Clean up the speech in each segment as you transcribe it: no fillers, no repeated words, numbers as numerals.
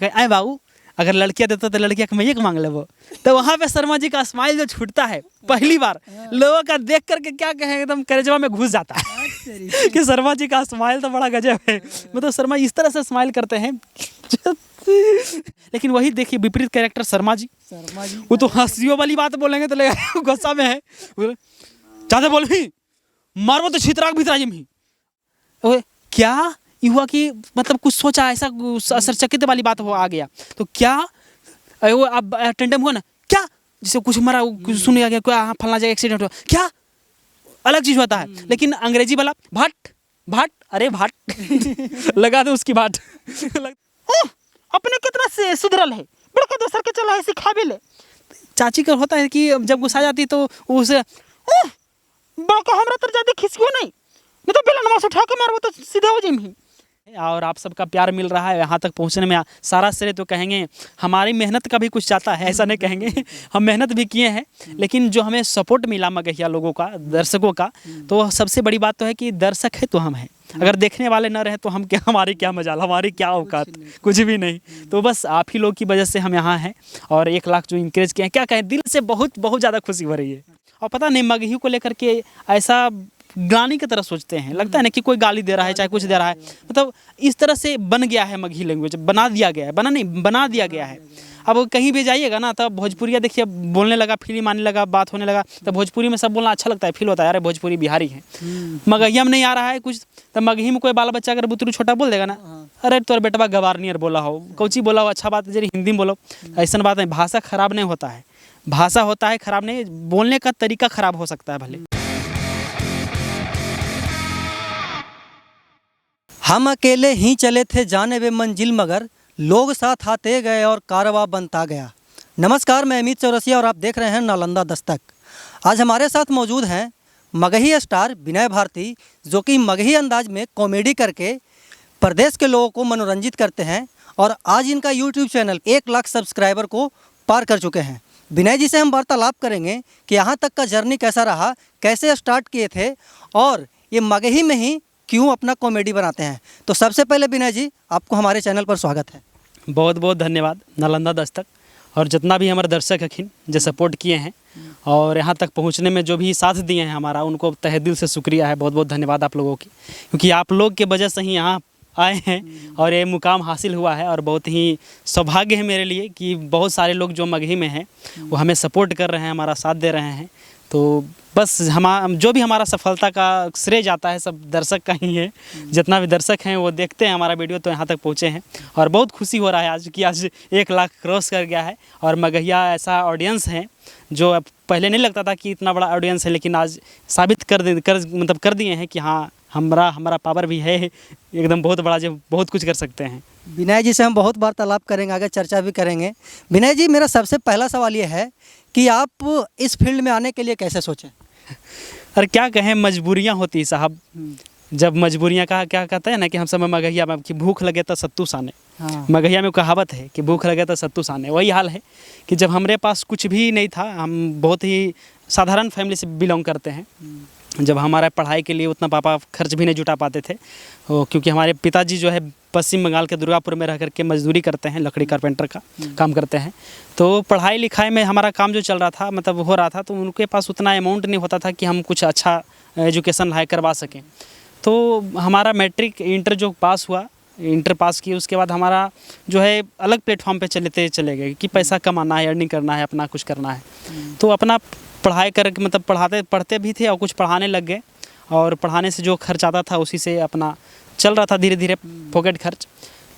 कहे आए बाबू अगर लड़कियां देते तो लड़कियां को मैं एक मांग लेवो। तो वहाँ पे शर्मा जी का स्माइल जो छूटता है पहली बार लोगों का देख करके क्या कहें एकदम कलेजवा में घुस जाता है कि शर्मा जी का स्माइल तो बड़ा गजब है। मतलब शर्मा इस तरह से स्माइल करते हैं लेकिन वही देखिए विपरीत कैरेक्टर शर्मा जी वो तो हंसियों वाली बात बोलेंगे तो लगेगा गुस्सा में है। ज़्यादा बोल भी मारबो तो छितराक भीतरा जी में क्या हुआ कि मतलब कुछ सोचा ऐसा आश्चर्यचकित वाली बात हो आ गया तो क्या वो अब टेंडम हुआ ना क्या जिसे कुछ मरा कुछ सुन गया क्या फलना जगह एक्सीडेंट हुआ क्या अलग चीज़ होता है। लेकिन अंग्रेजी वाला भाट भाट अरे भाट लगा दो उसकी भाट अपने कितना से सुधरल है बड़का दोसर के चला है सिखा भी ले। चाची का होता है कि जब गुस्सा जाती तो उसे बड़का हमरा तर ज्यादा खिसियो नहीं तो बेलन मास उठा के मारबो तो सीधे हो जाइम। और आप सबका प्यार मिल रहा है यहाँ तक पहुँचने में सारा श्रेय तो कहेंगे हमारी मेहनत का भी कुछ जाता है ऐसा नहीं कहेंगे हम मेहनत भी किए हैं लेकिन जो हमें सपोर्ट मिला मगहिया लोगों का दर्शकों का तो सबसे बड़ी बात तो है कि दर्शक है तो हम हैं। अगर देखने वाले न रहे तो हम क्या हमारी क्या मजाल हमारी क्या औकात कुछ भी नहीं। तो बस आप ही लोग की वजह से हम यहाँ हैं और 1 लाख जो इंकरेज किए हैं क्या कहें दिल से बहुत बहुत ज़्यादा खुशी हो रही है। और पता नहीं मगही को लेकर के ऐसा गाली की तरह सोचते हैं लगता है ना कि कोई गाली दे रहा है चाहे कुछ दे रहा है मतलब इस तरह से बन गया है मगही लैंग्वेज बना दिया गया है बना दिया गया है। अब कहीं भी जाइएगा ना तब भोजपुरिया देखिए बोलने लगा फिल्म आने लगा बात होने लगा तो भोजपुरी में सब बोलना अच्छा लगता है फील होता है यार भोजपुरी बिहारी है। मगहिया में नहीं आ रहा है कुछ तो मगही में कोई बाल बच्चा अगर बुतरू छोटा बोल देगा ना अरे तोर बेटवा गवार नियर बोला हो कौची बोला हो अच्छा बात है हिंदी में बोलो ऐसा बात नहीं। भाषा खराब नहीं होता है भाषा होता है खराब नहीं बोलने का तरीका खराब हो सकता है भले। हम अकेले ही चले थे जाने वे मंजिल मगर लोग साथ आते गए और कारवां बनता गया। नमस्कार मैं अमित चौरसिया और आप देख रहे हैं नालंदा दस्तक। आज हमारे साथ मौजूद हैं मगही स्टार विनय भारती जो कि मगही अंदाज में कॉमेडी करके प्रदेश के लोगों को मनोरंजित करते हैं और आज इनका यूट्यूब चैनल 1 लाख सब्सक्राइबर को पार कर चुके हैं। विनय जी से हम वार्तालाप करेंगे कि यहाँ तक का जर्नी कैसा रहा कैसे स्टार्ट किए थे और ये मगही में ही क्यों अपना कॉमेडी बनाते हैं। तो सबसे पहले विनय जी आपको हमारे चैनल पर स्वागत है। बहुत बहुत धन्यवाद नालंदा दस्तक और जितना भी हमारे दर्शक हखिन जो सपोर्ट किए हैं और यहाँ तक पहुँचने में जो भी साथ दिए हैं हमारा उनको तहे दिल से शुक्रिया है। बहुत बहुत धन्यवाद आप लोगों की क्योंकि आप लोग के वजह से ही यहाँ आए हैं और ये मुकाम हासिल हुआ है और बहुत ही सौभाग्य है मेरे लिए कि बहुत सारे लोग जो मगही में हैं वो हमें सपोर्ट कर रहे हैं हमारा साथ दे रहे हैं। तो बस हम जो भी हमारा सफलता का श्रेय जाता है सब दर्शक का ही है। जितना भी दर्शक हैं वो देखते हैं हमारा वीडियो तो यहाँ तक पहुँचे हैं और बहुत खुशी हो रहा है आज कि आज 1 लाख क्रॉस कर गया है और मगहिया ऐसा ऑडियंस है जो पहले नहीं लगता था कि इतना बड़ा ऑडियंस है लेकिन आज साबित कर दिए हैं कि हाँ हमारा पावर भी है एकदम बहुत बड़ा जो बहुत कुछ कर सकते हैं। विनय जी से हम बहुत वार्तालाप करेंगे आगे चर्चा भी करेंगे। विनय जी मेरा सबसे पहला सवाल ये है कि आप इस फील्ड में आने के लिए कैसे सोचें? अरे क्या कहें मजबूरियाँ होती साहब। जब मजबूरियाँ का क्या कहते हैं ना कि हम सब मगहिया में कि भूख लगे तो सत्तू साने। हाँ। मगहिया में कहावत है कि भूख लगे तो सत्तू साने। वही हाल है कि जब हमारे पास कुछ भी नहीं था हम बहुत ही साधारण फैमिली से बिलोंग करते हैं। जब हमारा पढ़ाई के लिए उतना पापा खर्च भी नहीं जुटा पाते थे क्योंकि हमारे पिताजी जो है पश्चिम बंगाल के दुर्गापुर में रह करके मजदूरी करते हैं लकड़ी कारपेंटर का काम करते हैं। तो पढ़ाई लिखाई में हमारा काम जो चल रहा था मतलब हो रहा था तो उनके पास उतना अमाउंट नहीं होता था कि हम कुछ अच्छा एजुकेशन लाइक करवा सकें। तो हमारा मैट्रिक इंटर जो पास हुआ इंटर पास की उसके बाद हमारा जो है अलग प्लेटफॉर्म पे चले गए कि पैसा कमाना है अर्निंग करना है अपना कुछ करना है। तो अपना पढ़ाई करके मतलब पढ़ते भी थे और कुछ पढ़ाने लग गए और पढ़ाने से जो खर्च आता था उसी से अपना चल रहा था धीरे धीरे पॉकेट खर्च।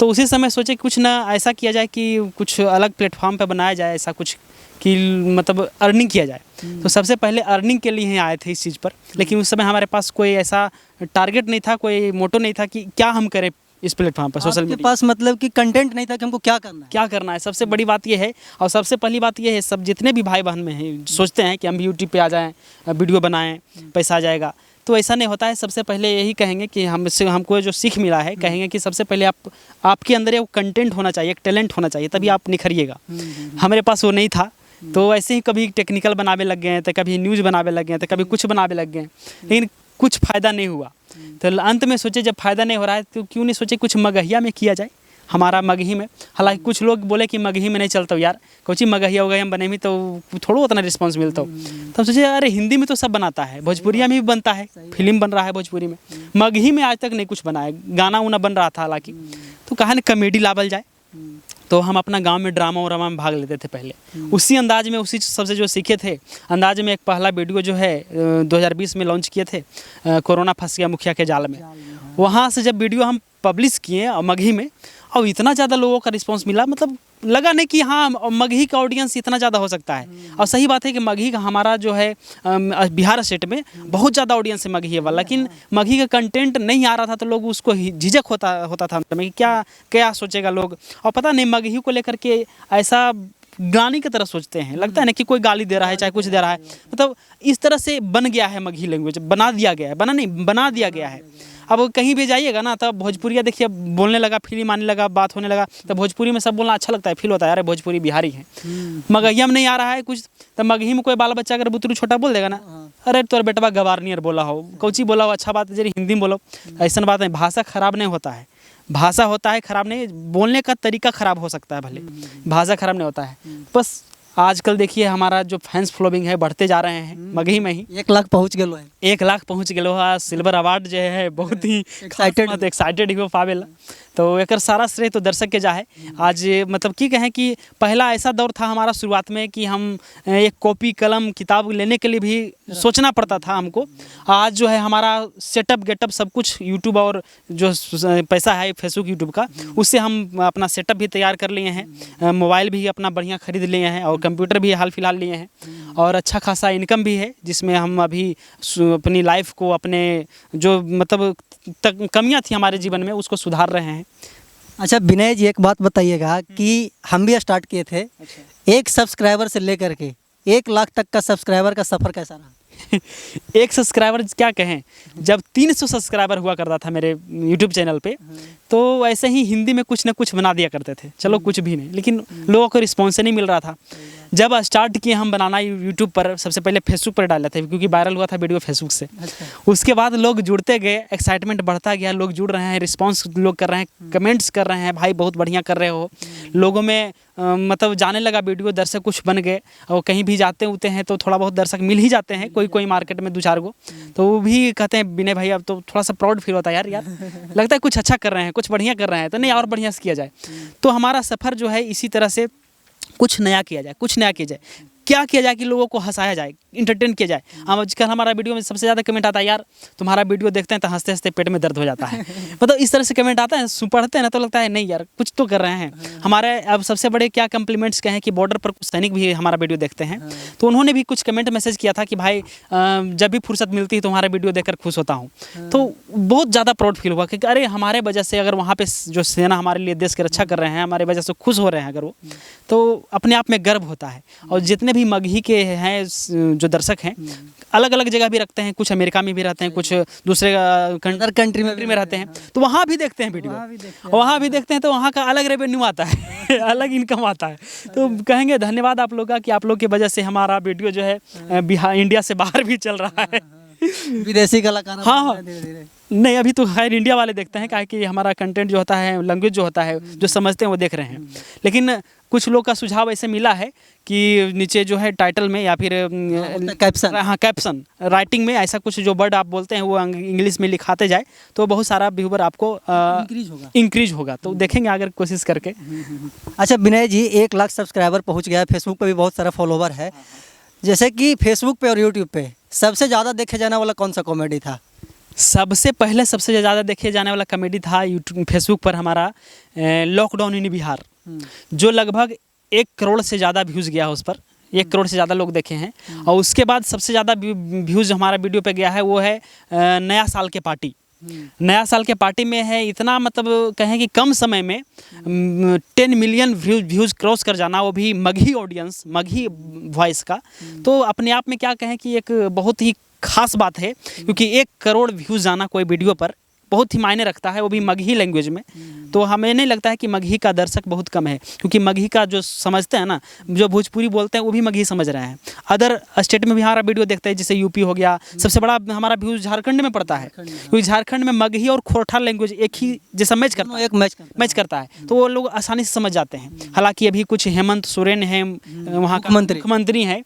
तो उसी समय सोचे कुछ ना ऐसा किया जाए कि कुछ अलग प्लेटफॉर्म पे बनाया जाए ऐसा कुछ कि मतलब अर्निंग किया जाए। तो सबसे पहले अर्निंग के लिए ही आए थे इस चीज़ पर लेकिन उस समय हमारे पास कोई ऐसा टारगेट नहीं था कोई मोटो नहीं था कि क्या हम करें इस प्लेटफॉर्म पर सोशल मीडिया। पास मतलब कि कंटेंट नहीं था कि हमको क्या करना है। सबसे बड़ी बात ये है और सबसे पहली बात ये है सब जितने भी भाई बहन में हैं सोचते हैं कि हम यूट्यूब पे आ जाएं वीडियो बनाएं पैसा आ जाएगा। तो ऐसा नहीं होता है। सबसे पहले यही कहेंगे कि हमको जो सीख मिला है कहेंगे कि सबसे पहले आपके अंदर एक कंटेंट होना चाहिए एक टैलेंट होना चाहिए तभी आप निखरिएगा। हमारे पास वो नहीं था तो ऐसे ही कभी टेक्निकल बनावे लग गए तो कभी न्यूज़ बनावे लग गए तो कभी कुछ बनावे लग गए लेकिन कुछ फ़ायदा नहीं हुआ। तो अंत में सोचे जब फ़ायदा नहीं हो रहा है तो क्यों नहीं सोचे कुछ मगहिया में किया जाए। हमारा मगही में। हालांकि कुछ लोग बोले कि मगही में नहीं चलता यार, कोची मगहिया वगैया हम बने में तो थोड़ा उतना रिस्पॉन्स मिलता हो। तब सोचे अरे हिंदी में तो सब बनाता है, भोजपुरिया में भी बनता है, फिल्म बन रहा है भोजपुरी में, मगही में आज तक नहीं कुछ बना है, गाना उना बन रहा था हालांकि। तो कहा ना कॉमेडी लावल जाए, तो हम अपना गांव में ड्रामा उरामा में भाग लेते थे पहले, उसी अंदाज में, उसी सबसे जो सीखे थे अंदाज में। एक पहला वीडियो जो है 2020 में लॉन्च किए थे, कोरोना फंस गया मुखिया के जाल में। वहाँ से जब वीडियो हम पब्लिश किए और मगही में, और इतना ज़्यादा लोगों का रिस्पांस मिला, मतलब लगा नहीं कि हाँ मगही का ऑडियंस इतना ज़्यादा हो सकता है। और सही बात है कि मगही का हमारा जो है बिहार स्टेट में बहुत ज़्यादा ऑडियंस है मगही वाला, लेकिन मगही का कंटेंट नहीं आ रहा था तो लोग उसको झिझक होता था कि क्या सोचेगा लोग। और पता नहीं मगही को लेकर के ऐसा गाली की तरह सोचते हैं, लगता है ना कि कोई गाली दे रहा है चाहे कुछ दे रहा है, मतलब इस तरह से बन गया है मगही लैंग्वेज, बना दिया गया है। अब कहीं भी जाइएगा ना तब भोजपुरिया देखिए बोलने लगा, फिल्म आने लगा, बात होने लगा, तो भोजपुरी में सब बोलना अच्छा लगता है, फील होता है यार भोजपुरी बिहारी है। मगहिया में नहीं आ रहा है कुछ, तो मगही में कोई बाल बच्चा अगर बुतरू छोटा बोल देगा ना, अरे तोर बेटवा गवार नियर बोला हो, कौची बोला हो, अच्छा बात है, जरी हिंदी में बोलो। ऐसा बात नहीं, भाषा खराब नहीं होता है, भाषा होता है खराब नहीं, बोलने का तरीका खराब हो सकता है भले, भाषा खराब नहीं होता है। बस आजकल देखिए हमारा जो फैंस फॉलोइंग है बढ़ते जा रहे हैं, मगही में ही 1 लाख पहुँच गए है। 1 लाख पहुँच गए। सिल्वर अवार्ड जो है बहुत ही एक्साइटेड ही हो पावेला, तो एक सारा श्रेय तो दर्शक के जा है। आज मतलब की कहें कि पहला ऐसा दौर था हमारा शुरुआत में कि हम एक कॉपी कलम किताब लेने के लिए भी सोचना पड़ता था हमको। आज जो है हमारा सेटअप गेटअप सब कुछ यूट्यूब और जो पैसा है फेसबुक यूट्यूब का, उससे हम अपना सेटअप भी तैयार कर लिए हैं, मोबाइल भी अपना बढ़िया खरीद लिए हैं और कंप्यूटर भी हाल फिलहाल लिए हैं, और अच्छा खासा इनकम भी है जिसमें हम अभी अपनी लाइफ को, अपने जो मतलब कमियां थी हमारे जीवन में उसको सुधार रहे हैं। अच्छा विनय जी, एक बात बताइएगा कि हम भी स्टार्ट किए थे, एक सब्सक्राइबर से लेकर के 1 लाख तक का सब्सक्राइबर का सफ़र कैसा रहा? एक सब्सक्राइबर क्या कहें, जब 300 सब्सक्राइबर हुआ करता था मेरे यूट्यूब चैनल पे, तो ऐसे ही हिंदी में कुछ ना कुछ बना दिया करते थे, चलो कुछ भी नहीं, लेकिन लोगों को रिस्पॉन्स नहीं मिल रहा था। जब स्टार्ट किए हम बनाना यूट्यूब पर, सबसे पहले फेसबुक पर डाले थे क्योंकि वायरल हुआ था वीडियो फेसबुक से। उसके बाद लोग जुड़ते गए, एक्साइटमेंट बढ़ता गया, लोग जुड़ रहे हैं, रिस्पॉन्स लोग कर रहे हैं, कमेंट्स कर रहे हैं, भाई बहुत बढ़िया कर रहे हो। लोगों में मतलब जाने लगा वीडियो, दर्शक कुछ बन गए, और कहीं भी जाते होते हैं तो थोड़ा बहुत दर्शक मिल ही जाते हैं, कोई मार्केट में 2-4 गो, तो वो भी कहते हैं विनय भाई अब तो थोड़ा सा प्राउड फील होता है यार लगता है कुछ अच्छा कर रहे हैं, कुछ बढ़िया कर रहे हैं, तो नहीं और बढ़िया से किया जाए। तो हमारा सफ़र जो है इसी तरह से कुछ नया किया जाए, क्या किया जाए कि लोगों को हंसाया जाए, इंटरटेन किया जाए। आजकल हमारा वीडियो में सबसे ज़्यादा कमेंट आता है, यार तुम्हारा वीडियो देखते हैं तो हंसते हंसते पेट में दर्द हो जाता है मतलब इस तरह से कमेंट आता है, पढ़ते हैं ना तो लगता है नहीं यार कुछ तो कर रहे हैं। हमारे अब सबसे बड़े क्या कम्प्लीमेंट्स कहें कि बॉर्डर पर कुछ सैनिक भी हमारा वीडियो देखते हैं, तो उन्होंने भी कुछ कमेंट मैसेज किया था कि भाई जब भी फुर्सत मिलती है तुम्हारा वीडियो देखकर खुश होता हूँ। तो बहुत ज़्यादा प्राउड फील हुआ कि अरे हमारे वजह से अगर वहाँ पे जो सेना हमारे लिए देश की रक्षा कर रहे हैं, हमारे वजह से खुश हो रहे हैं अगर वो, तो अपने आप में गर्व होता है। और जितने भी मगही के हैं जो दर्शक हैं, अलग अलग जगह भी रखते हैं, कुछ अमेरिका में भी रहते हैं, कुछ दूसरे कंट्री में रहते हैं, तो वहाँ भी देखते हैं वीडियो, वहाँ भी देखते हैं, तो वहाँ का अलग रेवेन्यू आता है अलग इनकम आता है। तो कहेंगे धन्यवाद आप लोग का कि आप लोग की वजह से हमारा वीडियो जो है बिहार इंडिया से बाहर भी चल रहा है। विदेशी कलाकार हाँ नहीं, अभी तो खैर इंडिया वाले देखते हैं, क्या कि हमारा कंटेंट जो होता है, लैंग्वेज जो होता है, जो समझते हैं वो देख रहे हैं। लेकिन कुछ लोग का सुझाव ऐसे मिला है कि नीचे जो है टाइटल में या फिर कैप्शन, हाँ कैप्शन राइटिंग में ऐसा कुछ जो वर्ड आप बोलते हैं वो इंग्लिश में लिखाते जाए तो बहुत सारा व्यूवर आपको इंक्रीज होगा। तो देखेंगे अगर कोशिश करके। अच्छा विनय जी, 1 लाख सब्सक्राइबर पहुँच गया है, फेसबुक पर भी बहुत सारा फॉलोवर है, जैसे कि फेसबुक पे और यूट्यूब पे सबसे ज़्यादा देखे जाने वाला कौन सा कॉमेडी था? सबसे पहले सबसे ज़्यादा देखे जाने वाला कॉमेडी था यूट्यूब फेसबुक पर हमारा लॉकडाउन इन बिहार, जो लगभग 1 करोड़ से ज़्यादा व्यूज़ गया है उस पर, 1 करोड़ से ज़्यादा लोग देखे हैं। और उसके बाद सबसे ज़्यादा व्यूज़ हमारा वीडियो पे गया है वो है नया साल के पार्टी। नया साल के पार्टी में है इतना, मतलब कहें कि कम समय में 10 मिलियन व्यूज़ क्रॉस कर जाना, वो भी मगही ऑडियंस, मगही वॉइस का, तो अपने आप में क्या कहें कि एक बहुत ही खास बात है, क्योंकि 1 करोड़ व्यूज़ जाना कोई वीडियो पर बहुत ही मायने रखता है, वो भी मगही लैंग्वेज में। तो हमें नहीं लगता है कि मगही का दर्शक बहुत कम है, क्योंकि मगही का जो समझते हैं ना, जो भोजपुरी बोलते हैं वो भी मगही समझ रहे हैं। अदर स्टेट में भी हमारा वीडियो देखते हैं, जैसे यूपी हो गया, सबसे बड़ा हमारा व्यूज झारखंड में पड़ता है, क्योंकि झारखंड में मगही और खोरठा लैंग्वेज एक ही जैसा मैच करता है, मैच करता है, तो वो लोग आसानी से समझ जाते हैं। हालांकि अभी कुछ हेमंत सोरेन है वहाँ का मुख्यमंत्री है,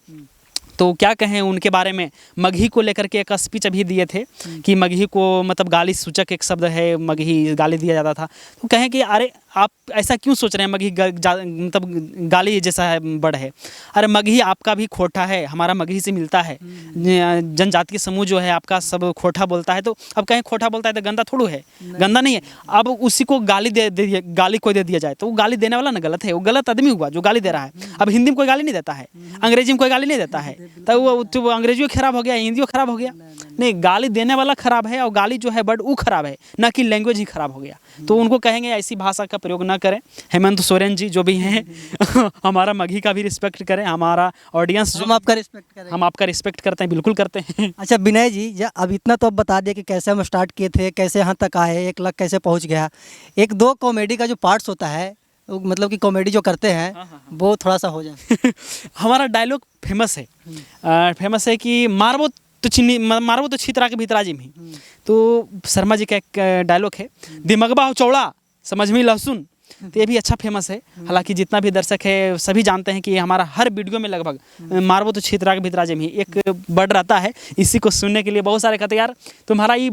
तो क्या कहें उनके बारे में, मगही को लेकर के एक स्पीच अभी दिए थे कि मगही को मतलब गाली सूचक एक शब्द है, मगही गाली दिया जाता था। तो कहें कि अरे आप ऐसा क्यों सोच रहे हैं, मगही मतलब गाली जैसा है वर्ड है। अरे मगही आपका भी खोटा है, हमारा मगही से मिलता है, जनजातीय समूह जो है आपका सब खोटा बोलता है। तो अब कहें खोटा बोलता है तो गंदा थोड़ू है, गंदा नहीं है। अब उसी को गाली गाली कोई दे दिया जाए तो वो गाली देने वाला ना गलत है, वो गलत आदमी हुआ जो गाली दे रहा है। अब हिंदी में कोई गाली नहीं देता है, अंग्रेजी में कोई गाली नहीं देता है, तो वो अंग्रेजी खराब हो गया, हिंदी खराब हो गया। नहीं, गाली देने वाला खराब है और गाली जो है वर्ड वो खराब है, ना कि लैंग्वेज ही खराब हो गया। तो उनको कहेंगे ऐसी भाषा का प्रयोग ना करें। हेमंत सोरेन जी जो भी हैं हमारा मगही का भी रिस्पेक्ट करें, हमारा ऑडियंस जो, हम आपका रिस्पेक्ट करें, हम आपका रिस्पेक्ट करते हैं, बिल्कुल करते हैं। अच्छा विनय जी, अब इतना तो अब बता दिया कि कैसे हम स्टार्ट किए थे, कैसे यहाँ तक आए, 1 लाख कैसे पहुँच गया। एक दो कॉमेडी का जो पार्ट्स होता है, मतलब कि कॉमेडी जो करते हैं वो थोड़ा सा हो जाए। हमारा डायलॉग फेमस है कि मारबो तो छितरा के भीतरा जी में। तो शर्मा जी का एक डायलॉग है, दिमगबा हो चौड़ा समझ में लहसुन। तो ये भी अच्छा फेमस है। हालांकि जितना भी दर्शक है सभी जानते हैं कि हमारा हर वीडियो में लगभग मारबो तो छितरा के भीतरा जी में एक वर्ड रहता है। इसी को सुनने के लिए बहुत सारे कहते यार तुम्हारा ये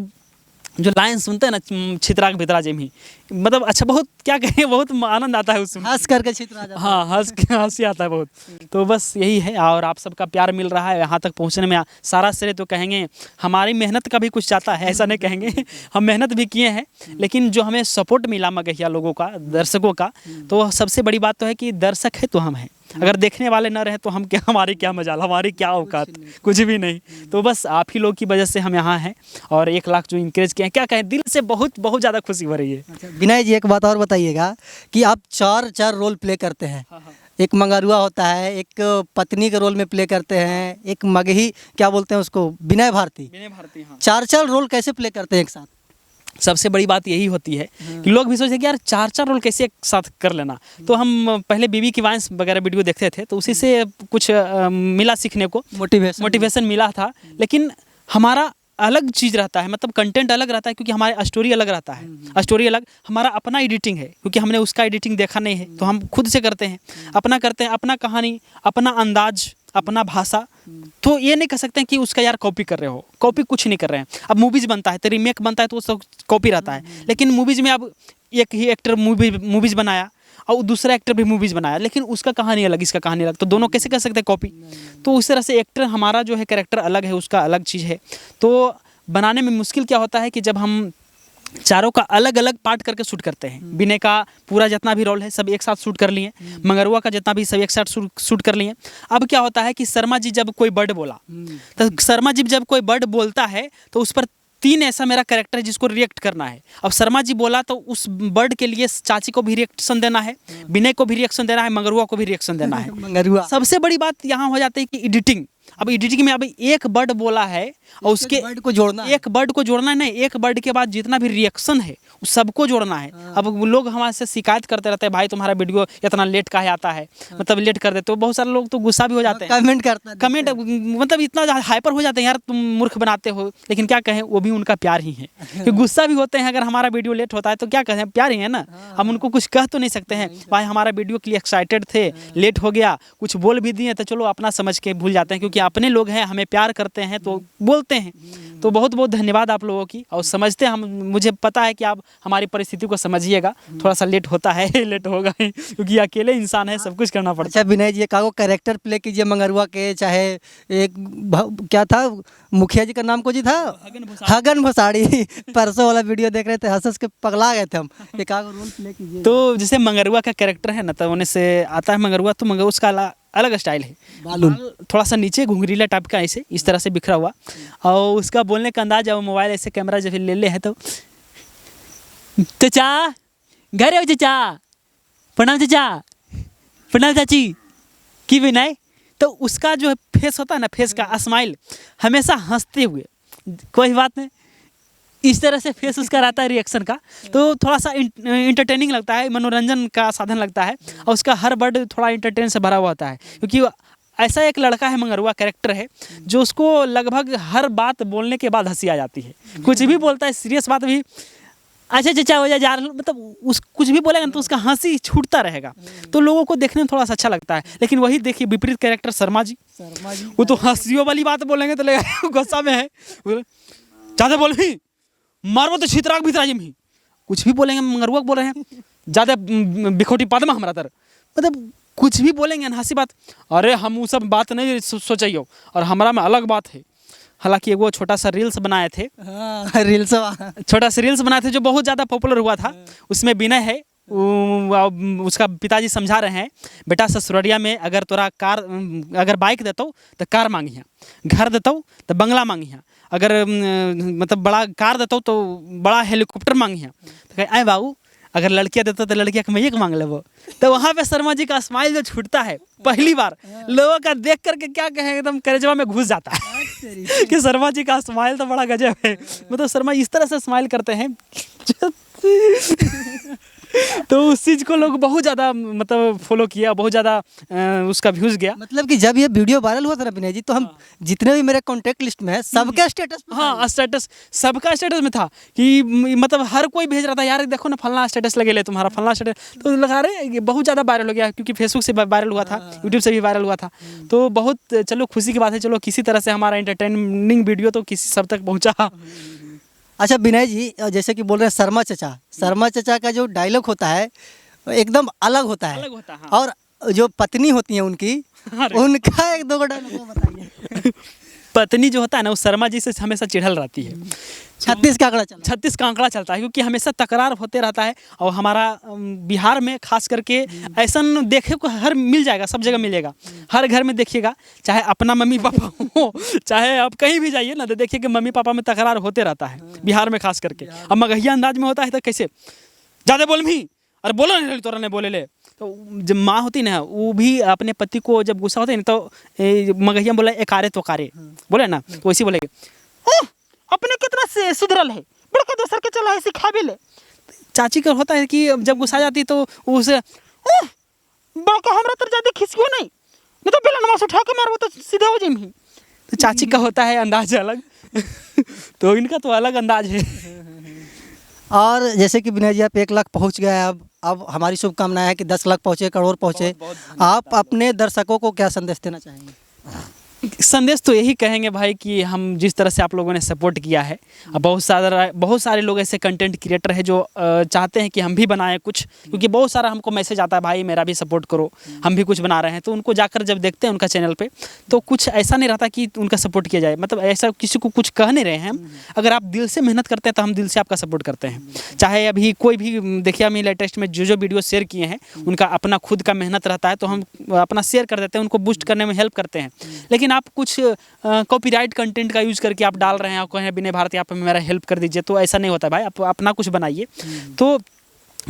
जो लाइन सुनते हैं ना, छितरा के भीतरा जेमी, मतलब अच्छा, बहुत क्या कहें, बहुत आनंद आता है उसमें, हंस करके छितरा जाता है। हाँ, हंसी आता है बहुत। तो बस यही है, और आप सबका प्यार मिल रहा है यहाँ तक पहुँचने में। सारा श्रेय तो कहेंगे हमारी मेहनत का भी कुछ जाता है, ऐसा नहीं कहेंगे, हम मेहनत भी किए हैं, लेकिन जो हमें सपोर्ट मिला मगहिया लोगों का, दर्शकों का, तो सबसे बड़ी बात तो है कि दर्शक है तो हम हैं। अगर देखने वाले न रहे तो हम क्या, हमारी क्या मजाल, हमारी क्या औकात, कुछ भी नहीं। तो बस आप ही लोग की वजह से हम यहाँ हैं, और 1 लाख जो इंकरेज किए हैं, क्या कहें, दिल से बहुत बहुत ज़्यादा खुशी हो रही है। अच्छा विनय जी, एक बात और बताइएगा कि आप 4 रोल प्ले करते हैं। एक मंगरुआ होता है, एक पत्नी के रोल में प्ले करते हैं, एक मगही क्या बोलते हैं उसको, विनय भारती। हाँ। 4 रोल कैसे प्ले करते हैं एक साथ? सबसे बड़ी बात यही होती है कि लोग भी सोचते हैं कि यार 4 रोल कैसे एक साथ कर लेना। तो हम पहले बीबी की वाइन्स वगैरह वीडियो देखते थे, तो उसी से कुछ मिला सीखने को, मोटिवेशन मिला था। लेकिन हमारा अलग चीज़ रहता है, मतलब कंटेंट अलग रहता है, क्योंकि हमारा स्टोरी अलग रहता है। स्टोरी अलग, हमारा अपना एडिटिंग है, क्योंकि हमने उसका एडिटिंग देखा नहीं है, तो हम खुद से करते हैं, अपना करते हैं, अपना कहानी, अपना अंदाज, अपना भाषा। तो ये नहीं कह सकते हैं कि उसका यार कॉपी कर रहे हो, कॉपी कुछ नहीं कर रहे हैं। अब मूवीज़ बनता है तो रीमेक बनता है तो वो सब कॉपी रहता है, लेकिन मूवीज़ में अब एक ही एक्टर मूवीज़ बनाया और दूसरा एक्टर भी मूवीज़ बनाया, लेकिन उसका कहानी अलग, इसका कहानी अलग, तो दोनों कैसे कर सकते हैं कॉपी। तो उस तरह से एक्टर हमारा जो है कैरेक्टर अलग है, उसका अलग चीज़ है। तो बनाने में मुश्किल क्या होता है कि जब हम चारों का अलग अलग पार्ट करके शूट करते हैं। विनय का पूरा जितना भी रोल है सब एक साथ शूट कर लिए, मंगरुआ का जितना भी सब एक साथ शूट कर लिए। अब क्या होता है कि शर्मा जी जब कोई वर्ड बोला, तो शर्मा जी जब कोई वर्ड बोलता है तो उस पर 3 ऐसा मेरा कैरेक्टर है जिसको रिएक्ट करना है। अब शर्मा जी बोला तो उस वर्ड के लिए चाची को भी रिएक्शन देना है, विनय को भी रिएक्शन देना है, मंगरुआ को भी रिएक्शन देना है। मंगरुआ सबसे बड़ी बात यहाँ हो जाती है कि एडिटिंग। अब एडिटिंग में अभी एक वर्ड बोला है और उसके वर्ड को जोड़ना है, एक वर्ड को जोड़ना है, नहीं, एक वर्ड के बाद जितना भी रिएक्शन है उस सबको जोड़ना है। अब लोग हमारे से शिकायत करते रहते हैं, भाई तुम्हारा वीडियो इतना लेट काहे आता है, मतलब लेट कर देते हो। बहुत सारे लोग तो गुस्सा भी हो जाते हैं, कमेंट करता है, कमेंट मतलब इतना हाइपर हो जाते हैं, यार तुम मूर्ख बनाते हो। लेकिन क्या कहें, वो भी उनका प्यार ही है, कि गुस्सा भी होते हैं अगर हमारा वीडियो लेट होता है, तो क्या कहें, प्यार ही है ना। हम उनको कुछ कह तो नहीं सकते हैं, भाई हमारा वीडियो के लिए एक्साइटेड थे, लेट हो गया, कुछ बोल भी दिए तो चलो अपना समझ के भूल जाते हैं, क्योंकि अपने लोग हैं, हमें प्यार करते हैं तो बोलते हैं। तो बहुत बहुत धन्यवाद आप लोगों की, और समझते हम, मुझे पता है कि आप हमारी परिस्थिति को समझिएगा। थोड़ा सा लेट होता है, लेट होगा ही, क्योंकि अकेले इंसान है, सब कुछ करना पड़ता है। अच्छा विनय जी, एक कैरेक्टर प्ले कीजिए मंगरुआ के, चाहे एक क्या था मुखिया जी का नाम को जी था, हगन भसाड़ी। परसों वाला वीडियो देख रहे थे, हंस के पगला गए थे हम। एक रोल प्ले कीजिए। तो जैसे मंगरुआ का कैरेक्टर है ना, तो उन्हें से आता है मंगरुआ, तो मंगरुआ उसका अलग स्टाइल है, बाल थोड़ा सा नीचे घुंघरीला टाइप का, ऐसे इस तरह से बिखरा हुआ, और उसका बोलने का अंदाज, जब मोबाइल ऐसे कैमरा जब ले है तो चचा घर आओ, चचा प्रणाम, चचा प्रणाम, चाची की विनय। तो उसका जो फेस होता है ना, फेस का स्माइल, हमेशा हंसते हुए, कोई बात नहीं, इस तरह से फेस उसका रहता है रिएक्शन का, तो थोड़ा सा इंटरटेनिंग लगता है, मनोरंजन का साधन लगता है। और उसका हर वर्ड थोड़ा इंटरटेन से भरा हुआ होता है, क्योंकि ऐसा एक लड़का है, मंगरुआ कैरेक्टर है, जो उसको लगभग हर बात बोलने के बाद हंसी आ जाती है। कुछ भी बोलता है, सीरियस बात भी अच्छा चचा हो जा, मतलब उस कुछ भी बोलेगा ना तो उसका हंसी छूटता रहेगा, तो लोगों को देखने में थोड़ा सा अच्छा लगता है। लेकिन वही देखिए विपरीत कैरेक्टर शर्मा जी, वो तो हंसियों वाली बात बोलेंगे तो लगेगा गुस्सा में है, ज़्यादा बोल भी मारबो तो छितराक भीतरा जिम ही, कुछ भी बोलेंगे, मंगरुआ बोल रहे हैं ज़्यादा बिखोटी पादमा हमारा तर, मतलब कुछ भी बोलेंगे ना हंसी बात, अरे हम वो सब बात नहीं सोचियो और हमारा में अलग बात है। हालांकि वो छोटा सा रील्स बनाए थे, रील्स छोटा सा रील्स बनाए थे जो बहुत ज़्यादा पॉपुलर हुआ था। उसमें विनय है, उसका पिताजी समझा रहे हैं, बेटा ससुररिया में अगर तोरा कार अगर बाइक देतो तो कार मांगिया, घर देतो तो बंगला मांगिया, अगर मतलब बड़ा कार देतो तो बड़ा हेलीकॉप्टर मांगिया, तो कहे आए बाबू अगर लड़कियाँ देता तो लड़कियाँ मैं एक मांग लेवो। तो वहाँ पे शर्मा जी का स्माइल जो छूटता है पहली बार, लोगों का देख करके क्या कहें, एकदम कलेजवा में घुस जाता है कि शर्मा जी का स्माइल तो बड़ा गजब है। मतलब शर्मा इस तरह से स्माइल करते हैं तो उस चीज़ को लोग बहुत ज़्यादा मतलब फॉलो किया, बहुत ज़्यादा उसका व्यूज़ गया। मतलब कि जब ये वीडियो वायरल हुआ था ना विनय जी, तो हम जितने भी मेरे कॉन्टैक्ट लिस्ट में है सबका स्टेटस, हाँ स्टेटस सबका स्टेटस में था कि मतलब हर कोई भेज रहा था, यार देखो ना फलना स्टेटस लगे ले तुम्हारा फलना स्टेटस, तो लगा रहे ये बहुत ज़्यादा वायरल हो गया, क्योंकि फेसबुक से वायरल हुआ था, यूट्यूब से भी वायरल हुआ था। तो बहुत चलो खुशी की बात है, चलो किसी तरह से हमारा एंटरटेनिंग वीडियो तो किसी सब तक पहुँचा। अच्छा विनय जी, जैसे कि बोल रहे हैं शर्मा चचा का जो डायलॉग होता है एकदम अलग होता है, अलग होता है, हाँ। और जो पत्नी होती है उनकी, उनका एक दो डायलॉग बताइए। पत्नी जो होता है ना वो शर्मा जी से हमेशा चिढ़ल रहती है। 36 का आंकड़ा चलता है, क्योंकि हमेशा तकरार होते रहता है। और हमारा बिहार में खास करके ऐसा देखे को हर मिल जाएगा, सब जगह मिलेगा, हर घर में देखिएगा, चाहे अपना मम्मी पापा हो चाहे आप कहीं भी जाइए ना, तो देखिए कि मम्मी पापा में तकरार होते रहता है बिहार में खास करके। अब मगहिया अंदाज में होता है तो कैसे ज़्यादा बोल भी, अरे बोलो नहीं तोरा नहीं बोले ले, तो जब माँ होती ना वो भी अपने पति को जब गुस्सा होता है ना तो मगहिया बोला एकारे तो कारे बोले ना, तो वैसे बोलेगे अपने कितना से सुधरल है, बड़का दोसर के चला है सिखा भी ले। चाची का होता है कि जब गुस्सा जाती है तो उसे बड़का हमरा तर ज्यादा खिसियो नहीं तो पहले नमाज उठा के मारबो तो सीधे हो जाइम ही। तो चाची का होता है अंदाज अलग तो इनका तो अलग अंदाज है। और जैसे कि विनय जी आप 1 लाख पहुंच गए, अब हमारी शुभकामनाएं है कि 10 लाख पहुंचे, करोड़ पहुंचे। आप अपने दर्शकों को क्या संदेश देना चाहेंगे? संदेश तो यही कहेंगे भाई कि हम जिस तरह से आप लोगों ने सपोर्ट किया है, अब बहुत सारे लोग ऐसे कंटेंट क्रिएटर हैं जो चाहते हैं कि हम भी बनाएं कुछ, क्योंकि बहुत सारा हमको मैसेज आता है भाई मेरा भी सपोर्ट करो, हम भी कुछ बना रहे हैं। तो उनको जाकर जब देखते हैं उनका चैनल पे तो कुछ ऐसा नहीं रहता कि उनका सपोर्ट किया जाए, मतलब ऐसा किसी को कुछ कह नहीं रहे हैं हम। अगर आप दिल से मेहनत करते हैं तो हम दिल से आपका सपोर्ट करते हैं। चाहे अभी कोई भी देखिए हम लेटेस्ट में जो वीडियो शेयर किए हैं उनका अपना खुद का मेहनत रहता है, तो हम अपना शेयर कर देते हैं, उनको बूस्ट करने में हेल्प करते हैं। लेकिन आप कुछ कॉपीराइट कंटेंट का यूज़ करके आप डाल रहे हैं, आप कहें विनय भारती आप मेरा हेल्प कर दीजिए, तो ऐसा नहीं होता भाई। आप अपना कुछ बनाइए। तो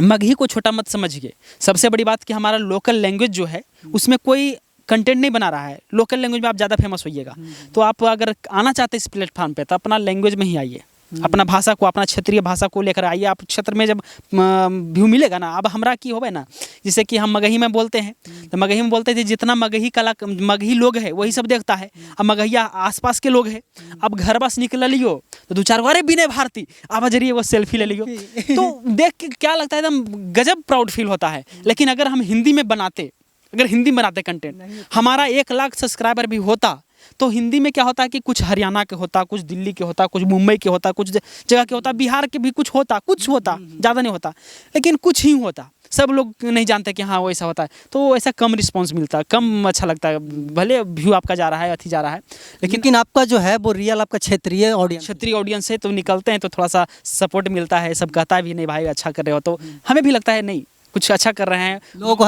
मगही को छोटा मत समझिए। सबसे बड़ी बात कि हमारा लोकल लैंग्वेज जो है उसमें कोई कंटेंट नहीं बना रहा है, लोकल लैंग्वेज में आप ज़्यादा फेमस होइएगा। तो आप अगर आना चाहते हैं इस प्लेटफॉर्म पे तो अपना लैंग्वेज में ही आइए, अपना भाषा को, अपना क्षेत्रीय भाषा को लेकर आइए। आप क्षेत्र में जब व्यू मिलेगा ना, अब हमरा की होवे ना, जैसे कि हम मगही में बोलते हैं तो मगही में बोलते थे जितना मगही लोग है वही सब देखता है। अब मगहिया आसपास के लोग हैं, अब घर बस निकल लियो तो 2-4 अरे विनय भारती आप जरिए वो सेल्फी ले लियो, तो देख के क्या लगता है एकदम गजब प्राउड फील होता है। लेकिन अगर हम हिंदी में बनाते कंटेंट, हमारा 1 लाख सब्सक्राइबर भी होता तो हिंदी में क्या होता है कि कुछ हरियाणा के होता, कुछ दिल्ली के होता, कुछ मुंबई के होता, कुछ जगह के होता, बिहार के भी कुछ होता, ज़्यादा नहीं होता, लेकिन कुछ ही होता। सब लोग नहीं जानते कि हाँ वैसा होता है, तो ऐसा कम रिस्पांस मिलता है, कम अच्छा लगता है। भले व्यू आपका जा रहा है, अथी जा रहा है, लेकिन आपका जो है वो रियल आपका क्षेत्रीय ऑडियंस है, तो निकलते हैं तो थोड़ा सा सपोर्ट मिलता है। सब कहता है भी नहीं भाई अच्छा कर रहे हो, तो हमें भी लगता है नहीं कुछ अच्छा कर रहे हैं, लोग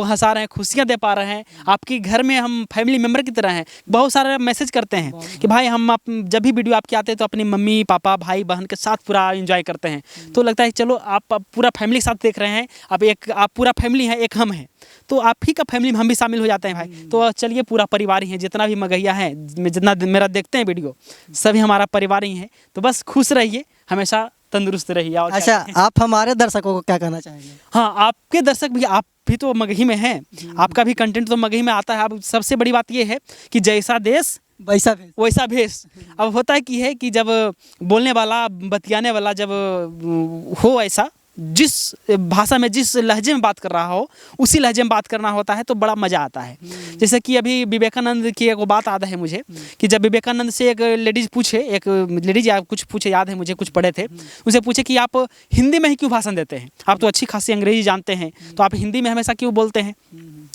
हंसा रहे हैं, खुशियाँ दे पा रहे हैं। आपके घर में हम फैमिली मेम्बर की तरह हैं। बहुत सारे मैसेज करते हैं कि भाई हम जब भी वीडियो आपके आते हैं तो अपनी मम्मी पापा भाई बहन के साथ पूरा एंजॉय करते हैं। तो लगता है चलो आप पूरा फैमिली के साथ देख रहे हैं, आप पूरा फैमिली है, एक हम हैं, तो आप ही का फैमिली में हम भी शामिल हो जाते हैं भाई। तो चलिए पूरा परिवार ही है, जितना भी मगहिया है, जितना मेरा देखते हैं वीडियो, सभी हमारा परिवार ही है। तो बस खुश रहिए, हमेशा तंदुरुस्त रहिए। और अच्छा, आप हमारे दर्शकों को क्या कहना चाहेंगे? हाँ, आपके दर्शक भी, आप भी तो मगही में हैं, आपका भी कंटेंट तो मगही में आता है। अब सबसे बड़ी बात ये है कि जैसा देश वैसा भेज। वैसा भेष। अब होता है कि जब बोलने वाला, बतियाने वाला जब हो ऐसा, जिस भाषा में, जिस लहजे में बात कर रहा हो, उसी लहजे में बात करना होता है तो बड़ा मज़ा आता है। जैसे कि अभी विवेकानंद की एक बात याद है मुझे, कि जब विवेकानंद से एक लेडीज या कुछ पूछे, याद है मुझे, कुछ पढ़े थे, उसे पूछे कि आप हिंदी में ही क्यों भाषण देते हैं, आप तो अच्छी खासी अंग्रेजी जानते हैं, तो आप हिंदी में हमेशा क्यों बोलते हैं?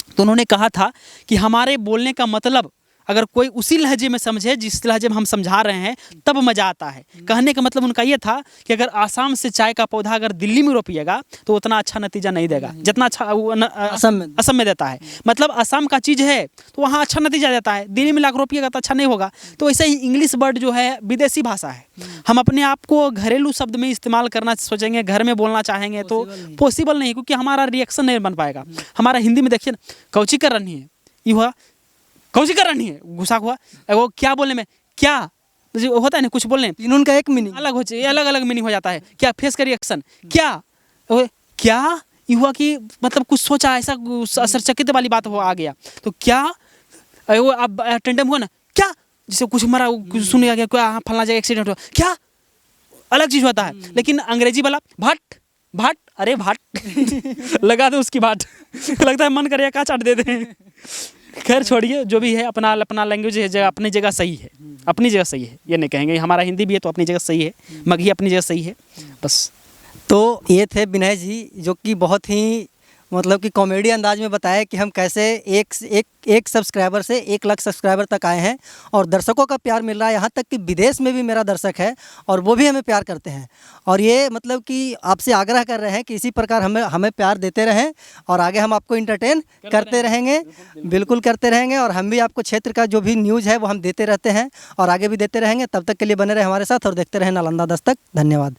तो उन्होंने कहा था कि हमारे बोलने का मतलब अगर कोई उसी लहजे में समझे जिस लहजे में हम समझा रहे हैं, तब मज़ा आता है। कहने का मतलब उनका ये था कि अगर आसाम से चाय का पौधा अगर दिल्ली में रोपिएगा तो उतना अच्छा नतीजा नहीं देगा जितना अच्छा असम में देता है। मतलब असम का चीज़ है तो वहाँ अच्छा नतीजा देता है, दिल्ली में लाकर रोपिएगा तो अच्छा नहीं होगा। तो ऐसे ही इंग्लिश वर्ड जो है विदेशी भाषा है, हम अपने आप को घरेलू शब्द में इस्तेमाल करना सोचेंगे, घर में बोलना चाहेंगे तो पॉसिबल नहीं, क्योंकि हमारा रिएक्शन नहीं बन पाएगा। हमारा हिंदी में देखिए ना, कौची कर रही है, ये हुआ कौची कर रही है, गुस्सा हुआ, वो क्या बोलने में, क्या होता है ना, कुछ बोलने तीनों का एक मीनिंग अलग हो, अलग अलग मीनिंग हो जाता है। क्या फेस का रिएक्शन, क्या क्या ये हुआ कि मतलब कुछ सोचा, ऐसा आश्चर्यचकित वाली बात हो आ गया, तो क्या वो अब टेंडम हुआ ना, क्या जैसे कुछ मरा, कुछ सुन गया, क्या फलना जगह एक्सीडेंट हुआ, क्या अलग चीज़ होता है। लेकिन अंग्रेजी वाला भाट भाट, अरे भाट लगा दो उसकी भाट लगता है मन करे का चाट दे दें। खैर छोड़िए, जो भी है, अपना अपना लैंग्वेज है, जगह अपनी जगह सही है, अपनी जगह सही है, ये नहीं कहेंगे। हमारा हिंदी भी है तो अपनी जगह सही है, मगही अपनी जगह सही है, बस। तो ये थे विनय जी, जो कि बहुत ही मतलब कि कॉमेडी अंदाज में बताया कि हम कैसे एक सब्सक्राइबर से 1 लाख सब्सक्राइबर तक आए हैं, और दर्शकों का प्यार मिल रहा है, यहाँ तक कि विदेश में भी मेरा दर्शक है और वो भी हमें प्यार करते हैं। और ये मतलब कि आपसे आग्रह कर रहे हैं कि इसी प्रकार हमें प्यार देते रहें, और आगे हम आपको इंटरटेन करते रहेंगे, बिल्कुल करते रहेंगे। और हम भी आपको क्षेत्र का जो भी न्यूज़ है वो हम देते रहते हैं और आगे भी देते रहेंगे। तब तक के लिए बने रहे हमारे साथ और देखते रहें नालंदा दस्तक। धन्यवाद।